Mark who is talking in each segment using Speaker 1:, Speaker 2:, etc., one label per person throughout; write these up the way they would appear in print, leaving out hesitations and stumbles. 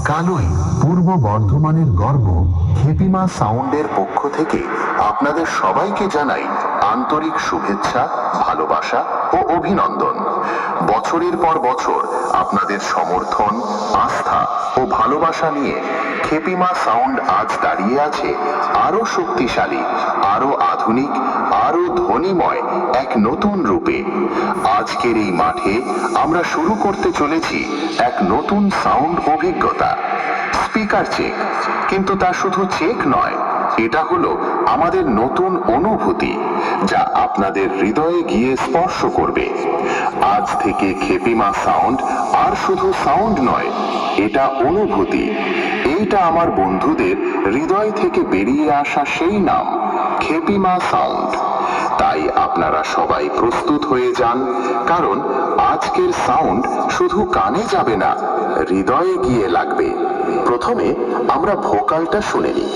Speaker 1: কালুই পূর্ব বর্ধমানের গর্ব খেপিমা সাউন্ডের পক্ষ থেকে আপনাদের সবাইকে জানাই আন্তরিক শুভেচ্ছা, ভালোবাসা ও অভিনন্দন। বছরের পর বছর আপনাদের সমর্থন, আস্থা ও ভালোবাসা নিয়ে খেপিমা সাউন্ড আজ দাঁড়িয়ে আছে আরো শক্তিশালী, আরো আধুনিক, আরো ধ্বনিময় এক নতুন রূপে। আজকের এই মাঠে আমরা শুরু করতে চলেছি এক নতুন সাউন্ড অভিজ্ঞতা। স্পিকার চেক, কিন্তু তা শুধু চেক নয়, এটা হলো আমাদের নতুন অনুভূতি যা আপনাদের হৃদয়ে গিয়ে স্পর্শ করবে। আজ থেকে খেপিমা সাউন্ড আর শুধু সাউন্ড নয়, এটা অনুভূতি। এইটা আমার বন্ধুদের হৃদয় থেকে বেরিয়ে আসা সেই নাম, খেপিমা সাউন্ড। তাই আপনারা সবাই প্রস্তুত হয়ে যান, কারণ আজকের সাউন্ড শুধু কানে যাবে না, হৃদয়ে গিয়ে লাগবে। প্রথমে আমরা ভোকালটা শুনে নিই।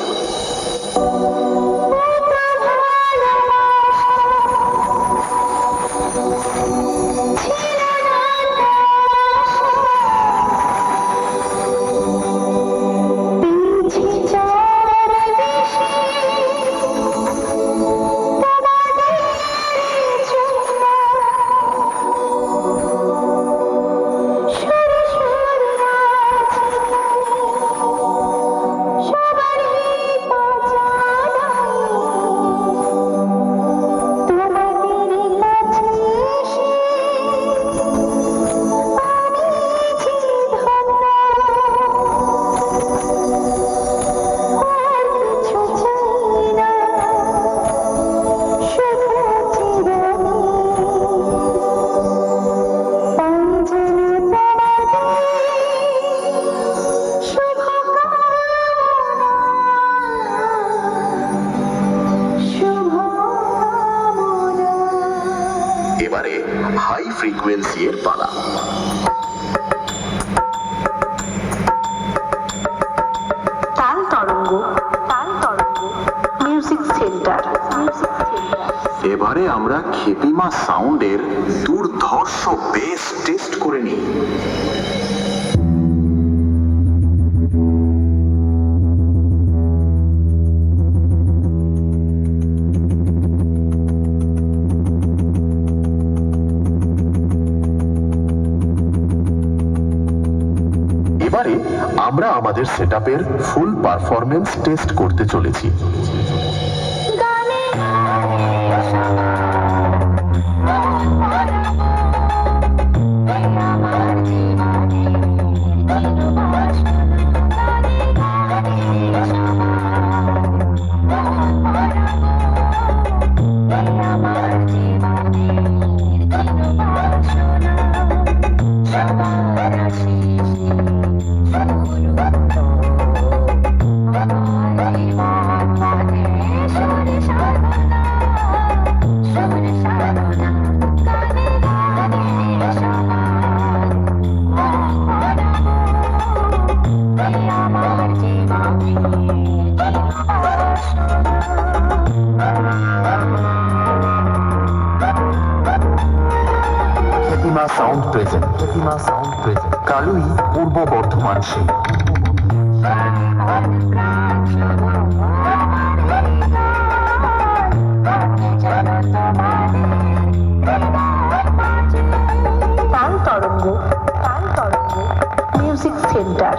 Speaker 1: এবারে হাই ফ্রিকোয়েন্সি এর পালা।
Speaker 2: তাল তরঙ্গ, তাল তরঙ্গ, মিউজিক সেন্টার।
Speaker 1: এবারে আমরা খেপিমা সাউন্ডের দুর্ধর্ষ বেস টেস্ট করে নিই। এবারে আমরা আমাদের সেটআপের ফুল পারফরম্যান্স টেস্ট করতে চলেছি। খেপিমা সাউন্ড প্রেজেন্ট, খেপিমা সাউন্ড প্রেজেন্ট, কালুই পূর্ব বর্ধমান সেই।
Speaker 2: তাল তরঙ্গ, তাল তরঙ্গ, মিউজিক সেন্টার।